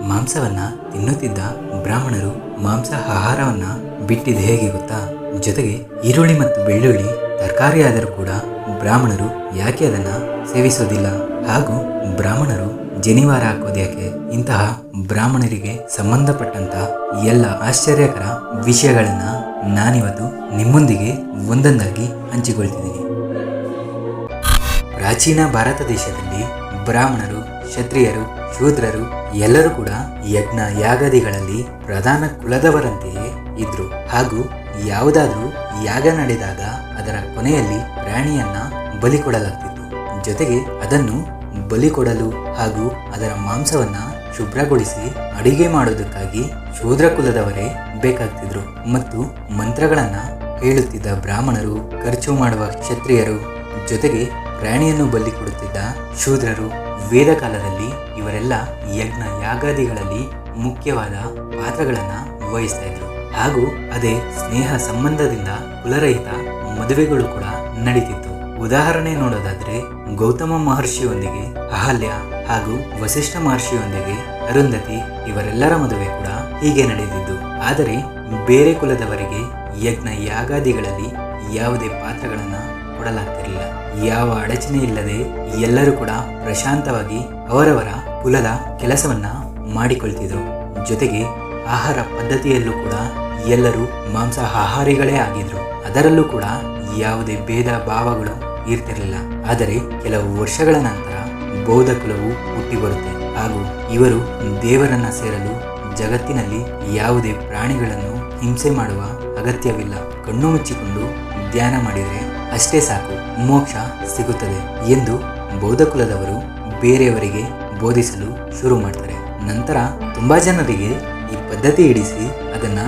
ಮಾಂಸವನ್ನ ತಿನ್ನುತ್ತಿದ್ದ ಬ್ರಾಹ್ಮಣರು ಮಾಂಸ ಆಹಾರವನ್ನ ಬಿಟ್ಟಿದ್ದು ಹೇಗೆ ಗೊತ್ತಾ? ಜೊತೆಗೆ ಈರುಳ್ಳಿ ಮತ್ತು ಬೆಳ್ಳುಳ್ಳಿ ತರಕಾರಿ ಆದರೂ ಕೂಡ ಬ್ರಾಹ್ಮಣರು ಯಾಕೆ ಅದನ್ನ ಸೇವಿಸೋದಿಲ್ಲ? ಹಾಗೂ ಬ್ರಾಹ್ಮಣರು ಜನಿವಾರ ಹಾಕೋದು ಯಾಕೆ? ಇಂತಹ ಬ್ರಾಹ್ಮಣರಿಗೆ ಸಂಬಂಧಪಟ್ಟಂತ ಎಲ್ಲ ಆಶ್ಚರ್ಯಕರ ವಿಷಯಗಳನ್ನ ನಾನಿವತ್ತು ನಿಮ್ಮೊಂದಿಗೆ ಒಂದೊಂದಾಗಿ ಹಂಚಿಕೊಳ್ತಿದ್ದೀನಿ. ಪ್ರಾಚೀನ ಭಾರತ ದೇಶದಲ್ಲಿ ಬ್ರಾಹ್ಮಣರು, ಕ್ಷತ್ರಿಯರು, ಶೂದ್ರರು ಎಲ್ಲರೂ ಕೂಡ ಯಜ್ಞ ಯಾಗಾದಿಗಳಲ್ಲಿ ಪ್ರಧಾನ ಕುಲದವರಂತೆಯೇ ಇದ್ರು. ಹಾಗೂ ಯಾವುದಾದ್ರೂ ಯಾಗ ನಡೆದಾಗ ಅದರ ಕೊನೆಯಲ್ಲಿ ಪ್ರಾಣಿಯನ್ನ ಬಲಿ ಕೊಡಲಾಗ್ತಿತ್ತು. ಜೊತೆಗೆ ಅದನ್ನು ಬಲಿ ಕೊಡಲು ಹಾಗೂ ಅದರ ಮಾಂಸವನ್ನ ಶುಭ್ರಗೊಳಿಸಿ ಅಡಿಗೆ ಮಾಡೋದಕ್ಕಾಗಿ ಶೂದ್ರ ಕುಲದವರೇ ಬೇಕಾಗ್ತಿದ್ರು. ಮತ್ತು ಮಂತ್ರಗಳನ್ನ ಹೇಳುತ್ತಿದ್ದ ಬ್ರಾಹ್ಮಣರು, ಖರ್ಚು ಮಾಡುವ ಕ್ಷತ್ರಿಯರು, ಜೊತೆಗೆ ಪ್ರಾಣಿಯನ್ನು ಬಲಿ ಕೊಡುತ್ತಿದ್ದ ಶೂದ್ರರು. ವೇದ ಕಾಲದಲ್ಲಿ ಇವರೆಲ್ಲ ಯಜ್ಞ ಯಾಗಾದಿಗಳಲ್ಲಿ ಮುಖ್ಯವಾದ ಪಾತ್ರಗಳನ್ನ ವಹಿಸ್ತಾ ಇದ್ರು. ಹಾಗೂ ಅದೇ ಸ್ನೇಹ ಸಂಬಂಧದಿಂದ ಕುಲರಹಿತ ಮದುವೆಗಳು ಕೂಡ ನಡೀತಿತ್ತು. ಉದಾಹರಣೆ ನೋಡೋದಾದ್ರೆ ಗೌತಮ ಮಹರ್ಷಿಯೊಂದಿಗೆ ಅಹಲ್ಯ ಹಾಗೂ ವಸಿಷ್ಠ ಮಹರ್ಷಿಯೊಂದಿಗೆ ಅರುಂಧತಿ ಇವರೆಲ್ಲರ ಮದುವೆ ಕೂಡ ಹೀಗೆ ನಡೆದಿದ್ದು. ಆದರೆ ಬೇರೆ ಕುಲದವರಿಗೆ ಯಜ್ಞ ಯಾಗಾದಿಗಳಲ್ಲಿ ಯಾವುದೇ ಪಾತ್ರಗಳನ್ನ ಕೊಡಲಾಗ್ತಿರಲಿಲ್ಲ. ಯಾವ ಅಡಚಣೆ ಇಲ್ಲದೆ ಎಲ್ಲರೂ ಕೂಡ ಪ್ರಶಾಂತವಾಗಿ ಅವರವರ ಕುಲದ ಕೆಲಸವನ್ನ ಮಾಡಿಕೊಳ್ತಿದ್ರು. ಜೊತೆಗೆ ಆಹಾರ ಪದ್ಧತಿಯಲ್ಲೂ ಕೂಡ ಎಲ್ಲರೂ ಮಾಂಸ ಆಹಾರಿಗಳೇ ಆಗಿದ್ರು. ಅದರಲ್ಲೂ ಕೂಡ ಯಾವುದೇ ಭೇದ ಭಾವಗಳು ಇರ್ತಿರಲಿಲ್ಲ. ಆದರೆ ಕೆಲವು ವರ್ಷಗಳ ನಂತರ ಬೌದ್ಧ ಕುಲವು ಹುಟ್ಟಿ ಬರುತ್ತೆ. ಹಾಗೂ ಇವರು ದೇವರನ್ನ ಸೇರಲು ಜಗತ್ತಿನಲ್ಲಿ ಯಾವುದೇ ಪ್ರಾಣಿಗಳನ್ನು ಹಿಂಸೆ ಮಾಡುವ ಅಗತ್ಯವಿಲ್ಲ. ಕಣ್ಣು ಮುಚ್ಚಿಕೊಂಡು ಧ್ಯಾನ ಮಾಡಿದರೆ ಅಷ್ಟೇ ಸಾಕು, ಮೋಕ್ಷ ಸಿಗುತ್ತದೆ ಎಂದು ಬೌದ್ಧ ಕುಲದವರು ಬೇರೆಯವರಿಗೆ ಬೋಧಿಸಲು ಶುರು ಮಾಡ್ತಾರೆ. ನಂತರ ತುಂಬಾ ಜನರಿಗೆ ಈ ಪದ್ಧತಿ ಹಿಡಿಸಿ ಅದನ್ನ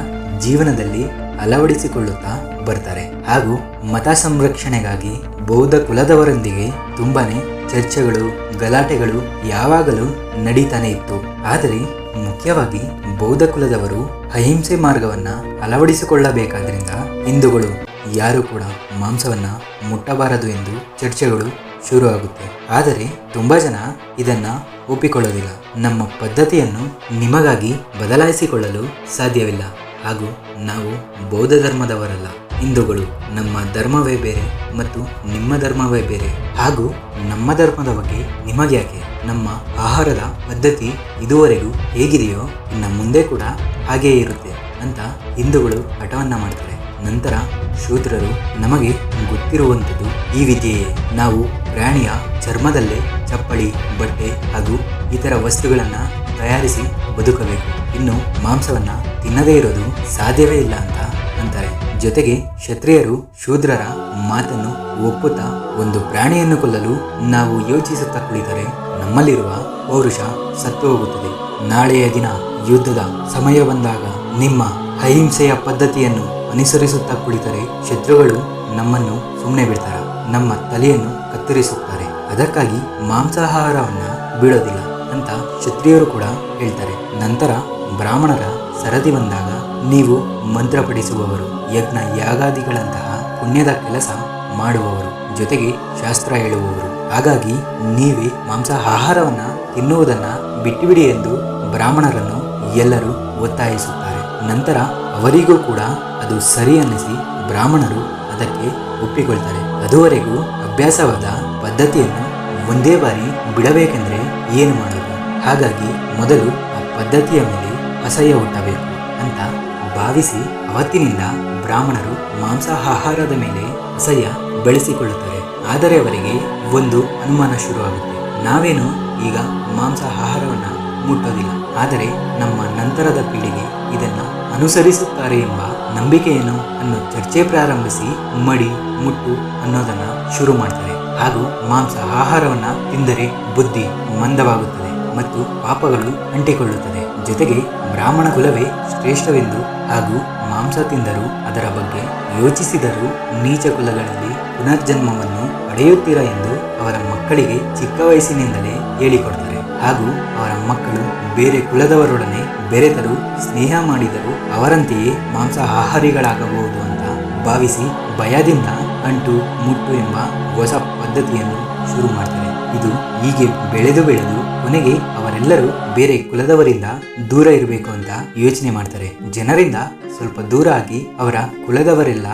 ಜೀವನದಲ್ಲಿ ಅಳವಡಿಸಿಕೊಳ್ಳುತ್ತಾ ಬರ್ತಾರೆ. ಹಾಗೂ ಮತ ಸಂರಕ್ಷಣೆಗಾಗಿ ಬೌದ್ಧ ಕುಲದವರೊಂದಿಗೆ ತುಂಬಾನೇ ಚರ್ಚೆಗಳು, ಗಲಾಟೆಗಳು ಯಾವಾಗಲೂ ನಡೀತಾನೆ ಇತ್ತು. ಆದರೆ ಮುಖ್ಯವಾಗಿ ಬೌದ್ಧ ಕುಲದವರು ಅಹಿಂಸೆ ಮಾರ್ಗವನ್ನ ಅಳವಡಿಸಿಕೊಳ್ಳಬೇಕಾದ್ರಿಂದ ಹಿಂದೂಗಳು ಯಾರು ಕೂಡ ಮಾಂಸವನ್ನ ಮುಟ್ಟಬಾರದು ಎಂದು ಚರ್ಚೆಗಳು ಶುರು ಆಗುತ್ತೆ. ಆದರೆ ತುಂಬಾ ಜನ ಇದನ್ನ ಒಪ್ಪಿಕೊಳ್ಳೋದಿಲ್ಲ. ನಮ್ಮ ಪದ್ಧತಿಯನ್ನು ನಿಮಗಾಗಿ ಬದಲಾಯಿಸಿಕೊಳ್ಳಲು ಸಾಧ್ಯವಿಲ್ಲ. ಹಾಗೂ ನಾವು ಬೌದ್ಧ ಧರ್ಮದವರಲ್ಲ, ಹಿಂದೂಗಳು. ನಮ್ಮ ಧರ್ಮವೇ ಬೇರೆ ಮತ್ತು ನಿಮ್ಮ ಧರ್ಮವೇ ಬೇರೆ. ಹಾಗೂ ನಮ್ಮ ಧರ್ಮದ ಬಗ್ಗೆ ನಿಮಗ್ಯಾಕೆ? ನಮ್ಮ ಆಹಾರದ ಪದ್ಧತಿ ಇದುವರೆಗೂ ಹೇಗಿದೆಯೋ ಇನ್ನು ಮುಂದೆ ಕೂಡ ಹಾಗೆಯೇ ಇರುತ್ತೆ ಅಂತ ಹಿಂದೂಗಳು ಹಠವನ್ನ ಮಾಡ್ತಾರೆ. ನಂತರ ಶೂದ್ರರು, ನಮಗೆ ಗೊತ್ತಿರುವಂಥದ್ದು ಈ ವಿದ್ಯೆಯೇ. ನಾವು ಪ್ರಾಣಿಯ ಚರ್ಮದಲ್ಲೇ ಚಪ್ಪಲಿ, ಬಟ್ಟೆ ಹಾಗೂ ಇತರ ವಸ್ತುಗಳನ್ನ ತಯಾರಿಸಿ ಬದುಕಬೇಕು. ಇನ್ನು ಮಾಂಸವನ್ನ ತಿನ್ನದೇ ಇರೋದು ಸಾಧ್ಯವೇ ಇಲ್ಲ ಅಂತ ಅಂತಾರೆ. ಜೊತೆಗೆ ಕ್ಷತ್ರಿಯರು ಶೂದ್ರರ ಮಾತನ್ನು ಒಪ್ಪುತ್ತಾ ಒಂದು ಪ್ರಾಣಿಯನ್ನು ಕೊಲ್ಲಲು ನಾವು ಯೋಚಿಸುತ್ತಾ ಕುಳಿತರೆ ನಮ್ಮಲ್ಲಿರುವ ಪೌರುಷ ಸತ್ತು ಹೋಗುತ್ತದೆ. ನಾಳೆಯ ದಿನ ಯುದ್ಧದ ಸಮಯ ಬಂದಾಗ ನಿಮ್ಮ ಅಹಿಂಸೆಯ ಪದ್ಧತಿಯನ್ನು ಅನುಸರಿಸುತ್ತಾ ಕುಳಿತರೆ ಶತ್ರುಗಳು ನಮ್ಮನ್ನು ಸುಮ್ಮನೆ ಬಿಡ್ತಾರ, ನಮ್ಮ ತಲೆಯನ್ನು ಕತ್ತರಿಸುತ್ತಾರೆ. ಅದಕ್ಕಾಗಿ ಮಾಂಸಾಹಾರವನ್ನ ಬಿಡೋದಿಲ್ಲ ಅಂತ ಕ್ಷತ್ರಿಯರು ಕೂಡ ಹೇಳ್ತಾರೆ. ನಂತರ ಬ್ರಾಹ್ಮಣರ ಸರದಿ ಬಂದಾಗ ನೀವು ಮಂತ್ರ ಪಠಿಸುವವರು, ಯಜ್ಞ ಯಾಗಾದಿಗಳಂತಹ ಪುಣ್ಯದ ಕೆಲಸ ಮಾಡುವವರು, ಜೊತೆಗೆ ಶಾಸ್ತ್ರ ಹೇಳುವವರು. ಹಾಗಾಗಿ ನೀವೇ ಮಾಂಸ ಆಹಾರವನ್ನ ತಿನ್ನುವುದನ್ನ ಬಿಟ್ಟುಬಿಡಿ ಎಂದು ಬ್ರಾಹ್ಮಣರನ್ನು ಎಲ್ಲರೂ ಒತ್ತಾಯಿಸುತ್ತಾರೆ. ನಂತರ ಅವರಿಗೂ ಕೂಡ ಅದು ಸರಿ ಅನ್ನಿಸಿ ಬ್ರಾಹ್ಮಣರು ಅದಕ್ಕೆ ಒಪ್ಪಿಕೊಳ್ತಾರೆ. ಅದುವರೆಗೂ ಅಭ್ಯಾಸವಾದ ಪದ್ಧತಿಯನ್ನು ಒಂದೇ ಬಾರಿ ಬಿಡಬೇಕೆಂದ್ರೆ ಏನು ಮಾಡೋದು? ಹಾಗಾಗಿ ಮೊದಲು ಆ ಪದ್ಧತಿಯ ಮೇಲೆ ಅಸಹ್ಯ ಹುಟ್ಟಬೇಕು ಅಂತ ಭಾವಿಸಿ ಅವತ್ತಿನಿಂದ ಬ್ರಾಹ್ಮಣರು ಮಾಂಸ ಆಹಾರದ ಮೇಲೆ ಅಸಹ್ಯ ಬೆಳೆಸಿಕೊಳ್ಳುತ್ತಾರೆ. ಆದರೆ ಅವರಿಗೆ ಒಂದು ಅನುಮಾನ ಶುರುವಾಗುತ್ತೆ, ನಾವೇನು ಈಗ ಮಾಂಸ ಆಹಾರವನ್ನ ಮುಟ್ಟೋದಿಲ್ಲ, ಆದರೆ ನಮ್ಮ ನಂತರದ ಪೀಳಿಗೆ ಇದನ್ನ ಅನುಸರಿಸುತ್ತಾರೆ ಎಂಬ ನಂಬಿಕೆಯನ್ನು ಅನ್ನೋ ಚರ್ಚೆ ಪ್ರಾರಂಭಿಸಿ ಮಡಿ ಮುಟ್ಟು ಅನ್ನೋದನ್ನ ಶುರು ಮಾಡ್ತಾರೆ. ಹಾಗೂ ಮಾಂಸ ಆಹಾರವನ್ನ ತಿಂದರೆ ಬುದ್ಧಿ ಮಂದವಾಗುತ್ತದೆ ಮತ್ತು ಪಾಪಗಳು ಅಂಟಿಕೊಳ್ಳುತ್ತದೆ. ಜೊತೆಗೆ ಬ್ರಾಹ್ಮಣ ಕುಲವೇ ಶ್ರೇಷ್ಠವೆಂದು ಹಾಗೂ ಮಾಂಸ ತಿಂದರೂ ಅದರ ಬಗ್ಗೆ ಯೋಚಿಸಿದರೂ ನೀಚ ಕುಲಗಳಲ್ಲಿ ಪುನರ್ಜನ್ಮವನ್ನು ಪಡೆಯುತ್ತೀರಾ ಎಂದು ಅವರ ಮಕ್ಕಳಿಗೆ ಚಿಕ್ಕ ವಯಸ್ಸಿನಿಂದಲೇ ಹೇಳಿಕೊಡ್ತಾರೆ. ಹಾಗೂ ಅವರ ಮಕ್ಕಳು ಬೇರೆ ಕುಲದವರೊಡನೆ ಬೆರೆತರೂ ಸ್ನೇಹ ಮಾಡಿದರೂ ಅವರಂತೆಯೇ ಮಾಂಸ ಆಹಾರಿಗಳಾಗಬಹುದು ಅಂತ ಭಾವಿಸಿ ಭಯದಿಂದ ಅಂಟು ಮುಟ್ಟು ಎಂಬ ಹೊಸ ಪದ್ಧತಿಯನ್ನು ಶುರು ಮಾಡ್ತಾರೆ. ಇದು ಹೀಗೆ ಬೆಳೆದು ಕೊನೆಗೆ ಅವರೆಲ್ಲರೂ ಬೇರೆ ಕುಲದವರಿಂದ ದೂರ ಇರಬೇಕು ಅಂತ ಯೋಚನೆ ಮಾಡ್ತಾರೆ. ಜನರಿಂದ ಸ್ವಲ್ಪ ದೂರ ಆಗಿ ಅವರ ಕುಲದವರೆಲ್ಲ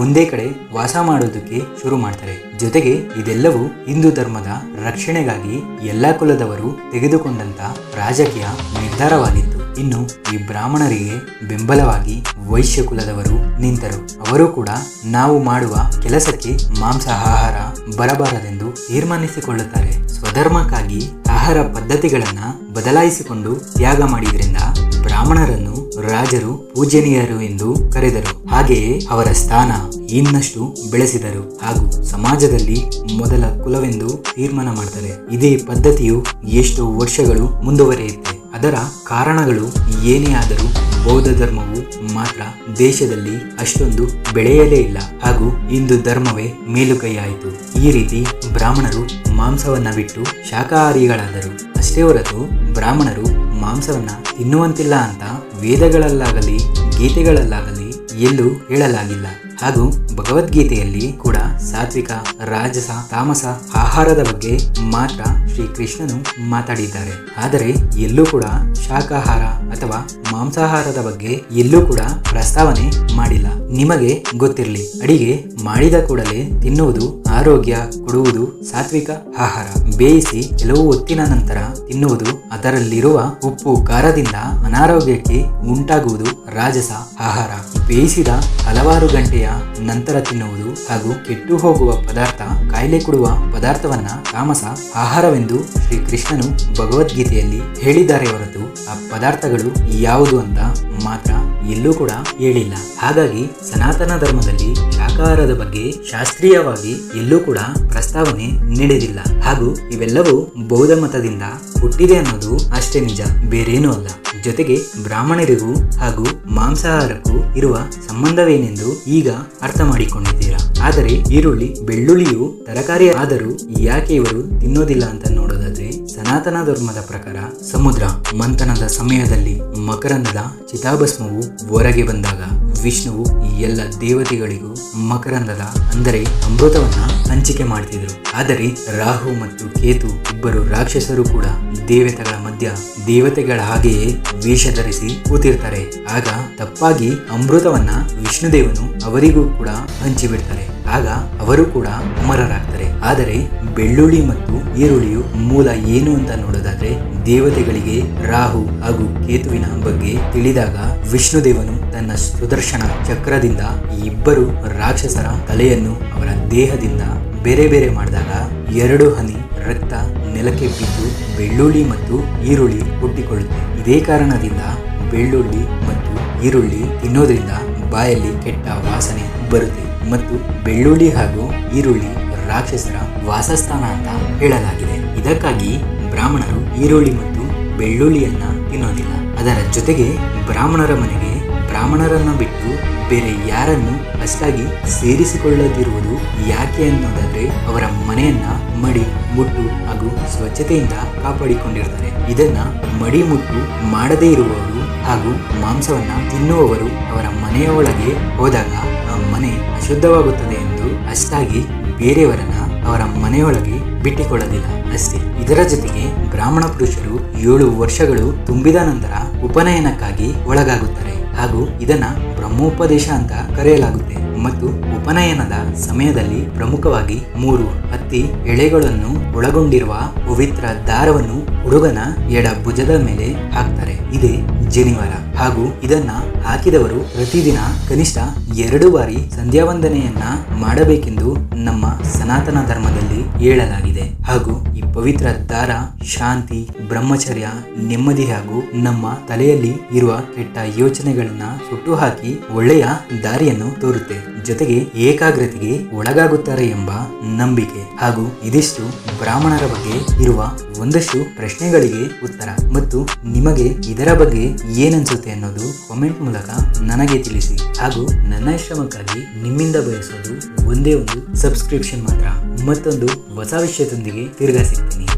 ಒಂದೇ ಕಡೆ ವಾಸ ಮಾಡೋದಕ್ಕೆ ಶುರು ಮಾಡ್ತಾರೆ. ಜೊತೆಗೆ ಇದೆಲ್ಲವೂ ಹಿಂದೂ ಧರ್ಮದ ರಕ್ಷಣೆಗಾಗಿ ಎಲ್ಲಾ ಕುಲದವರು ತೆಗೆದುಕೊಂಡಂತ ರಾಜಕೀಯ ನಿರ್ಧಾರವಾಗಿತ್ತು. ಇನ್ನು ಈ ಬ್ರಾಹ್ಮಣರಿಗೆ ಬೆಂಬಲವಾಗಿ ವೈಶ್ಯ ಕುಲದವರು ನಿಂತರು. ಅವರು ಕೂಡ ನಾವು ಮಾಡುವ ಕೆಲಸಕ್ಕೆ ಮಾಂಸ ಆಹಾರ ಬರಬಾರದೆಂದು ತೀರ್ಮಾನಿಸಿಕೊಳ್ಳುತ್ತಾರೆ. ಸ್ವಧರ್ಮಕ್ಕಾಗಿ ಆಹಾರ ಪದ್ಧತಿಗಳನ್ನ ಬದಲಾಯಿಸಿಕೊಂಡು ತ್ಯಾಗ ಮಾಡಿದ್ರಿಂದ ಬ್ರಾಹ್ಮಣರನ್ನು ರಾಜರು ಪೂಜನೀಯರು ಎಂದು ಕರೆದರು. ಹಾಗೆಯೇ ಅವರ ಸ್ಥಾನ ಇನ್ನಷ್ಟು ಬೆಳೆಸಿದರು ಹಾಗೂ ಸಮಾಜದಲ್ಲಿ ಮೊದಲ ಕುಲವೆಂದು ತೀರ್ಮಾನ ಮಾಡ್ತಾರೆ. ಇದೇ ಪದ್ಧತಿಯು ಎಷ್ಟೋ ವರ್ಷಗಳು ಮುಂದುವರಿಯುತ್ತೆ. ಅದರ ಕಾರಣಗಳು ಏನೇ ಆದರೂ ಬೌದ್ಧ ಧರ್ಮವು ಮಾತ್ರ ದೇಶದಲ್ಲಿ ಅಷ್ಟೊಂದು ಬೆಳೆಯಲೇ ಇಲ್ಲ ಹಾಗೂ ಹಿಂದೂ ಧರ್ಮವೇ ಮೇಲುಕೈ ಆಯಿತು. ಈ ರೀತಿ ಬ್ರಾಹ್ಮಣರು ಮಾಂಸವನ್ನ ಬಿಟ್ಟು ಶಾಕಾಹಾರಿಗಳಾದರು. ಅಷ್ಟೇ ಹೊರತು ಬ್ರಾಹ್ಮಣರು ಮಾಂಸವನ್ನ ತಿನ್ನುವಂತಿಲ್ಲ ಅಂತ ವೇದಗಳಲ್ಲಾಗಲಿ ಗೀತೆಗಳಲ್ಲಾಗಲಿ ಎಲ್ಲೂ ಹೇಳಲಾಗಿಲ್ಲ. ಹಾಗೂ ಭಗವದ್ಗೀತೆಯಲ್ಲಿ ಕೂಡ ಸಾತ್ವಿಕ, ರಾಜಸ, ತಾಮಸ ಆಹಾರದ ಬಗ್ಗೆ ಮಾತ್ರ ಶ್ರೀಕೃಷ್ಣನು ಮಾತಾಡಿದ್ದಾರೆ. ಆದರೆ ಎಲ್ಲೂ ಕೂಡ ಶಾಕಾಹಾರ ಅಥವಾ ಮಾಂಸಾಹಾರದ ಬಗ್ಗೆ ಎಲ್ಲೂ ಕೂಡ ಪ್ರಸ್ತಾವನೆ ಮಾಡಿಲ್ಲ. ನಿಮಗೆ ಗೊತ್ತಿರಲಿ, ಅಡಿಗೆ ಮಾಡಿದ ಕೂಡಲೇ ತಿನ್ನುವುದು ಆರೋಗ್ಯ ಕೊಡುವುದು ಸಾತ್ವಿಕ ಆಹಾರ. ಬೇಯಿಸಿ ಕೆಲವು ಹೊತ್ತಿನ ನಂತರ ತಿನ್ನುವುದು ಅದರಲ್ಲಿರುವ ಉಪ್ಪು ಖಾರದಿಂದ ಅನಾರೋಗ್ಯಕ್ಕೆ ಉಂಟಾಗುವುದು ರಾಜಸ ಆಹಾರ. ಬೇಯಿಸಿದ ಹಲವಾರು ಗಂಟೆಯ ನಂತರ ತಿನ್ನುವುದು ಹಾಗೂ ಕೆಟ್ಟು ಹೋಗುವ ಪದಾರ್ಥ, ಕಾಯಿಲೆ ಕೊಡುವ ಪದಾರ್ಥವನ್ನ ತಾಮಸ ಆಹಾರವೆಂದು ಶ್ರೀಕೃಷ್ಣನು ಭಗವದ್ಗೀತೆಯಲ್ಲಿ ಹೇಳಿದ್ದಾರೆ ಹೊರತು ಆ ಪದಾರ್ಥಗಳು ಯಾವುದು ಅಂತ ಮಾತ್ರ ಎಲ್ಲೂ ಕೂಡ ಹೇಳಿಲ್ಲ. ಹಾಗಾಗಿ ಸನಾತನ ಧರ್ಮದಲ್ಲಿ ಶಾಕಾಹಾರದ ಬಗ್ಗೆ ಶಾಸ್ತ್ರೀಯವಾಗಿ ಎಲ್ಲೂ ಕೂಡ ಪ್ರಸ್ತಾವನೆ ನಡೆದಿಲ್ಲ. ಹಾಗೂ ಇವೆಲ್ಲವೂ ಬೌದ್ಧ ಮತದಿಂದ ಹುಟ್ಟಿದೆ ಅನ್ನೋದು ಅಷ್ಟೇ ನಿಜ, ಬೇರೇನೂ ಅಲ್ಲ. ಜೊತೆಗೆ ಬ್ರಾಹ್ಮಣರಿಗೂ ಹಾಗೂ ಮಾಂಸಾಹಾರಕ್ಕೂ ಇರುವ ಸಂಬಂಧವೇನೆಂದು ಈಗ ಅರ್ಥ ಮಾಡಿಕೊಂಡಿದ್ದೀರಾ. ಆದರೆ ಈರುಳ್ಳಿ, ಬೆಳ್ಳುಳ್ಳಿಯು ತರಕಾರಿ ಆದರೂ ಯಾಕೆ ಇವರು ತಿನ್ನೋದಿಲ್ಲ ಅಂತ ನೋಡೋದಾದ್ರೆ, ಸನಾತನ ಧರ್ಮದ ಪ್ರಕಾರ ಸಮುದ್ರ ಮಂಥನದ ಸಮಯದಲ್ಲಿ ಮಕರಂದದ ಚಿತಾಭಸ್ಮವು ಹೊರಗೆ ಬಂದಾಗ ವಿಷ್ಣುವು ಎಲ್ಲ ದೇವತೆಗಳಿಗೂ ಮಕರಂದದ ಅಂದರೆ ಅಮೃತವನ್ನ ಹಂಚಿಕೆ ಮಾಡ್ತಿದ್ರು. ಆದರೆ ರಾಹು ಮತ್ತು ಕೇತು ಇಬ್ಬರು ರಾಕ್ಷಸರು ಕೂಡ ದೇವತೆಗಳ ಮಧ್ಯ ದೇವತೆಗಳ ಹಾಗೆಯೇ ವೇಷ ಧರಿಸಿ ಕೂತಿರ್ತಾರೆ. ಆಗ ತಪ್ಪಾಗಿ ಅಮೃತವನ್ನ ವಿಷ್ಣುದೇವನು ಅವರಿಗೂ ಕೂಡ ಹಂಚಿಬಿಡ್ತಾರೆ. ಆಗ ಅವರು ಕೂಡ ಅಮರರಾಗ್ತಾರೆ. ಆದರೆ ಬೆಳ್ಳುಳ್ಳಿ ಮತ್ತು ಈರುಳ್ಳಿಯು ಮೂಲ ಏನು ಅಂತ ನೋಡೋದಾದ್ರೆ, ದೇವತೆಗಳಿಗೆ ರಾಹು ಹಾಗೂ ಕೇತುವಿನ ಬಗ್ಗೆ ತಿಳಿದಾಗ ವಿಷ್ಣುದೇವನು ತನ್ನ ಸುದರ್ಶನ ಚಕ್ರದಿಂದ ಈ ಇಬ್ಬರು ರಾಕ್ಷಸರ ತಲೆಯನ್ನು ಅವರ ದೇಹದಿಂದ ಬೇರೆ ಬೇರೆ ಮಾಡಿದಾಗ 2 ಹನಿ ರಕ್ತ ನೆಲಕ್ಕೆ ಬಿದ್ದು ಬೆಳ್ಳುಳ್ಳಿ ಮತ್ತು ಈರುಳ್ಳಿ ಹುಟ್ಟಿಕೊಳ್ಳುತ್ತೆ. ಇದೇ ಕಾರಣದಿಂದ ಬೆಳ್ಳುಳ್ಳಿ ಮತ್ತು ಈರುಳ್ಳಿ ತಿನ್ನೋದ್ರಿಂದ ಬಾಯಲ್ಲಿ ಕೆಟ್ಟ ವಾಸನೆ ಬರುತ್ತೆ ಮತ್ತು ಬೆಳ್ಳುಳ್ಳಿ ಹಾಗೂ ಈರುಳ್ಳಿ ರಾಕ್ಷಸರ ವಾಸಸ್ಥಾನ ಅಂತ ಹೇಳಲಾಗಿದೆ. ಇದಕ್ಕಾಗಿ ಬ್ರಾಹ್ಮಣರು ಈರುಳ್ಳಿ ಮತ್ತು ಬೆಳ್ಳುಳ್ಳಿಯನ್ನ ತಿನ್ನೋದಿಲ್ಲ. ಅದರ ಜೊತೆಗೆ ಬ್ರಾಹ್ಮಣರ ಮನೆಗೆ ಬ್ರಾಹ್ಮಣರನ್ನ ಬಿಟ್ಟು ಬೇರೆ ಯಾರನ್ನು ಅಷ್ಟಾಗಿ ಸೇರಿಸಿಕೊಳ್ಳದಿರುವುದು ಯಾಕೆ ಅನ್ನೋದಾದ್ರೆ, ಅವರ ಮನೆಯನ್ನ ಮಡಿ ಮುಟ್ಟು ಹಾಗೂ ಸ್ವಚ್ಛತೆಯಿಂದ ಕಾಪಾಡಿಕೊಂಡಿರ್ತಾರೆ. ಇದನ್ನ ಮಡಿ ಮುಟ್ಟು ಮಾಡದೇ ಇರುವವರು ಹಾಗೂ ಮಾಂಸವನ್ನ ತಿನ್ನುವವರು ಅವರ ಮನೆಯ ಒಳಗೆ ಹೋದಾಗ ಆ ಮನೆ ಅಶುದ್ಧವಾಗುತ್ತದೆ ಎಂದು ಅಷ್ಟಾಗಿ ಬೇರೆಯವರನ್ನ ಅವರ ಮನೆಯೊಳಗೆ ಬಿಟ್ಟಿಕೊಳ್ಳೋದಿಲ್ಲ ಅಷ್ಟೇ. ಇದರ ಜೊತೆಗೆ ಬ್ರಾಹ್ಮಣ ಪುರುಷರು 7 ವರ್ಷಗಳು ತುಂಬಿದ ನಂತರ ಉಪನಯನಕ್ಕಾಗಿ ಒಳಗಾಗುತ್ತಾರೆ ಹಾಗೂ ಇದನ್ನ ಬ್ರಹ್ಮೋಪದೇಶ ಅಂತ ಕರೆಯಲಾಗುತ್ತೆ. ಮತ್ತು ಉಪನಯನದ ಸಮಯದಲ್ಲಿ ಪ್ರಮುಖವಾಗಿ 3 ಹತ್ತಿ ಎಳೆಗಳನ್ನು ಒಳಗೊಂಡಿರುವ ಪವಿತ್ರ ದಾರವನ್ನು ಹುಡುಗನ ಎಡ ಭುಜದ ಮೇಲೆ ಹಾಕ್ತಾರೆ. ಇದೇ ಜನಿವಾರ ಹಾಗೂ ಇದನ್ನ ಹಾಕಿದವರು ಪ್ರತಿದಿನ ಕನಿಷ್ಠ 2 ಬಾರಿ ಸಂಧ್ಯಾ ವಂದನೆಯನ್ನ ಮಾಡಬೇಕೆಂದು ನಮ್ಮ ಸನಾತನ ಧರ್ಮದಲ್ಲಿ ಹೇಳಲಾಗಿದೆ. ಹಾಗೂ ಈ ಪವಿತ್ರ ದಾರ ಶಾಂತಿ, ಬ್ರಹ್ಮಚರ್ಯ, ನೆಮ್ಮದಿ ಹಾಗೂ ನಮ್ಮ ತಲೆಯಲ್ಲಿ ಇರುವ ಕೆಟ್ಟ ಯೋಚನೆಗಳನ್ನ ಸುಟ್ಟು ಹಾಕಿ ಒಳ್ಳೆಯ ದಾರಿಯನ್ನು ತೋರುತ್ತೆ. ಜೊತೆಗೆ ಏಕಾಗ್ರತೆಗೆ ಒಳಗಾಗುತ್ತಾರೆ ಎಂಬ ನಂಬಿಕೆ. ಹಾಗೂ ಇದಿಷ್ಟು ಬ್ರಾಹ್ಮಣರ ಬಗ್ಗೆ ಇರುವ ಒಂದಷ್ಟು ಪ್ರಶ್ನೆಗಳಿಗೆ ಉತ್ತರ. ಮತ್ತು ನಿಮಗೆ ಇದರ ಬಗ್ಗೆ ಏನನ್ಸುತ್ತೆ ಅನ್ನೋದು ಕಾಮೆಂಟ್ ಮೂಲಕ ನನಗೆ ತಿಳಿಸಿ. ಹಾಗೂ ನನ್ನ ಶ್ರಮಕ್ಕಾಗಿ ನಿಮ್ಮಿಂದ ಬಯಸೋದು ಒಂದೇ ಒಂದು ಸಬ್ಸ್ಕ್ರಿಪ್ಷನ್ ಮಾತ್ರ. ಮತ್ತೊಂದು ಹೊಸ ವಿಷಯದೊಂದಿಗೆ ತಿರ್ಗಾ ಸಿಗ್ತೀನಿ.